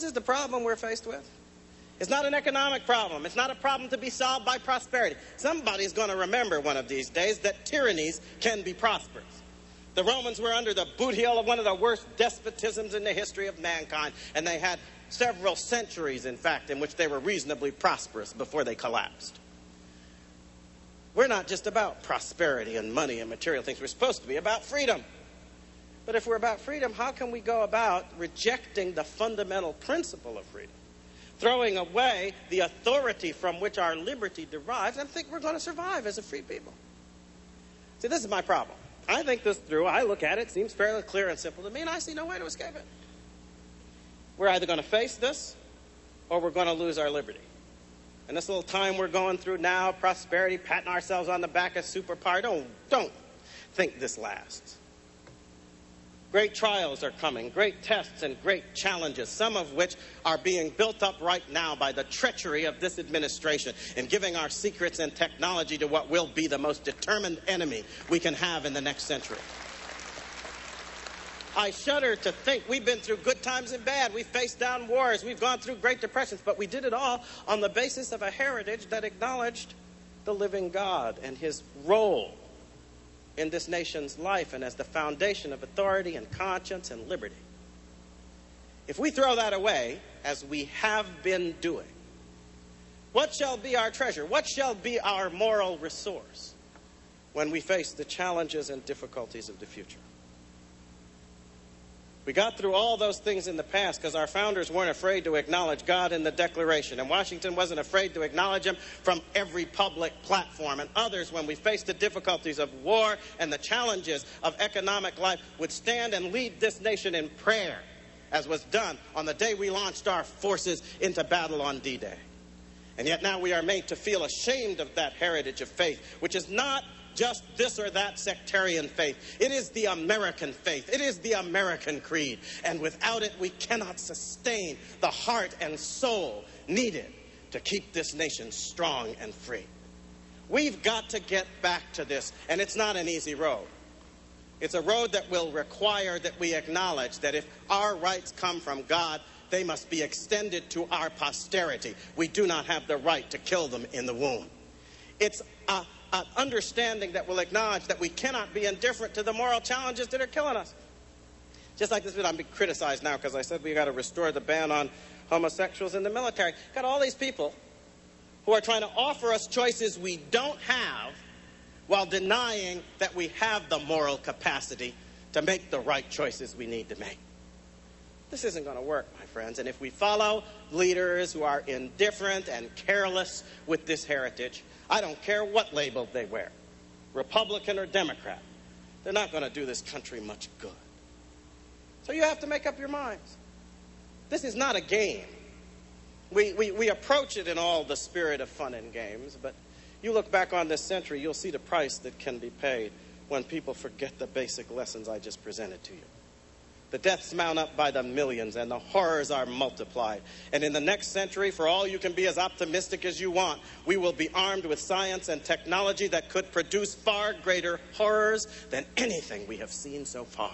This is the problem we're faced with. It's not an economic problem. It's not a problem to be solved by prosperity. Somebody's going to remember one of these days that tyrannies can be prosperous. The Romans were under the boot heel of one of the worst despotisms in the history of mankind, and they had several centuries, in fact, in which they were reasonably prosperous before they collapsed. We're not just about prosperity and money and material things. We're supposed to be about freedom. But if we're about freedom, how can we go about rejecting the fundamental principle of freedom, throwing away the authority from which our liberty derives, and think we're going to survive as a free people? See, this is my problem. I think this through. I look at it. It seems fairly clear and simple to me, and I see no way to escape it. We're either going to face this, or we're going to lose our liberty. And this little time we're going through now, prosperity, patting ourselves on the back as superpower, don't think this lasts. Great trials are coming, great tests and great challenges, some of which are being built up right now by the treachery of this administration in giving our secrets and technology to what will be the most determined enemy we can have in the next century. I shudder to think we've been through good times and bad. We've faced down wars. We've gone through great depressions, but we did it all on the basis of a heritage that acknowledged the living God and his role in this nation's life and as the foundation of authority and conscience and liberty. If we throw that away, as we have been doing, what shall be our treasure? What shall be our moral resource when we face the challenges and difficulties of the future? We got through all those things in the past because our founders weren't afraid to acknowledge God in the Declaration, and Washington wasn't afraid to acknowledge him from every public platform. And others, when we faced the difficulties of war and the challenges of economic life, would stand and lead this nation in prayer, as was done on the day we launched our forces into battle on D-Day. And yet now we are made to feel ashamed of that heritage of faith, which is not just this or that sectarian faith. It is the American faith. It is the American creed. And without it, we cannot sustain the heart and soul needed to keep this nation strong and free. We've got to get back to this, and it's not an easy road. It's a road that will require that we acknowledge that if our rights come from God, they must be extended to our posterity. We do not have the right to kill them in the womb. It's an understanding that will acknowledge that we cannot be indifferent to the moral challenges that are killing us. Just like this, I'm being criticized now because I said we got to restore the ban on homosexuals in the military. Got all these people who are trying to offer us choices we don't have while denying that we have the moral capacity to make the right choices we need to make. This isn't going to work, my friends. And if we follow leaders who are indifferent and careless with this heritage, I don't care what label they wear, Republican or Democrat, they're not going to do this country much good. So you have to make up your minds. This is not a game. We approach it in all the spirit of fun and games, but you look back on this century, you'll see the price that can be paid when people forget the basic lessons I just presented to you. The deaths mount up by the millions, and the horrors are multiplied. And in the next century, for all you can be as optimistic as you want, we will be armed with science and technology that could produce far greater horrors than anything we have seen so far.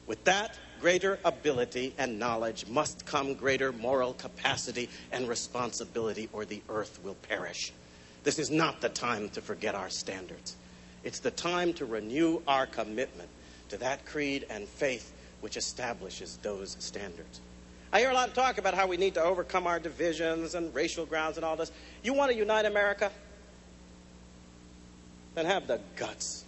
With that greater ability and knowledge must come greater moral capacity and responsibility, or the earth will perish. This is not the time to forget our standards. It's the time to renew our commitment to that creed and faith which establishes those standards. I hear a lot of talk about how we need to overcome our divisions and racial grounds and all this. You want to unite America? Then have the guts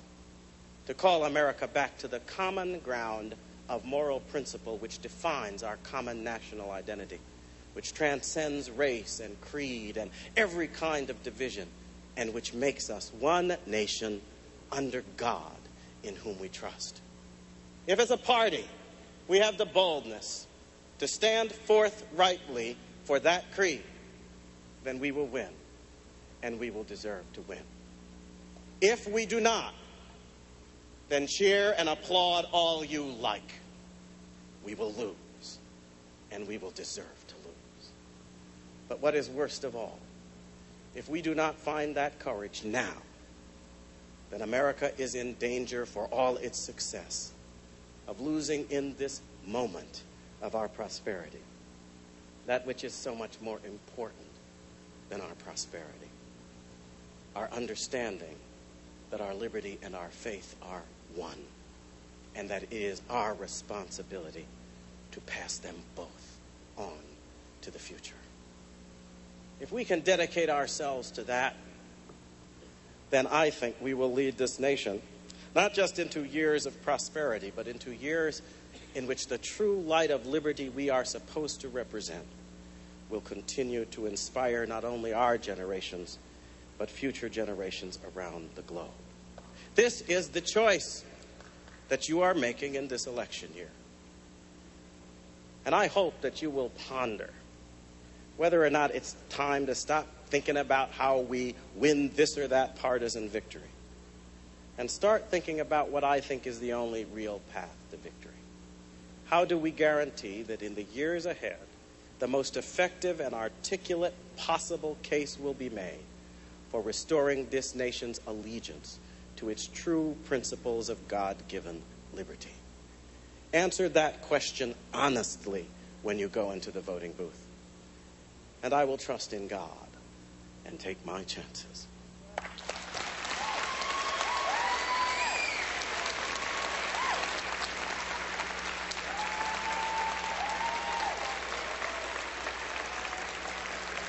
to call America back to the common ground of moral principle which defines our common national identity, which transcends race and creed and every kind of division, and which makes us one nation under God in whom we trust. If as a party we have the boldness to stand forthrightly for that creed, then we will win, and we will deserve to win. If we do not, then cheer and applaud all you like. We will lose, and we will deserve to lose. But what is worst of all, if we do not find that courage now, then America is in danger for all its success of losing in this moment of our prosperity that which is so much more important than our prosperity. Our understanding that our liberty and our faith are one, and that it is our responsibility to pass them both on to the future. If we can dedicate ourselves to that, then I think we will lead this nation not just into years of prosperity, but into years in which the true light of liberty we are supposed to represent will continue to inspire not only our generations, but future generations around the globe. This is the choice that you are making in this election year. And I hope that you will ponder whether or not it's time to stop thinking about how we win this or that partisan victory and start thinking about what I think is the only real path to victory. How do we guarantee that in the years ahead, the most effective and articulate possible case will be made for restoring this nation's allegiance to its true principles of God-given liberty? Answer that question honestly when you go into the voting booth. And I will trust in God and take my chances.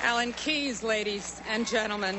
Alan Keyes, ladies and gentlemen.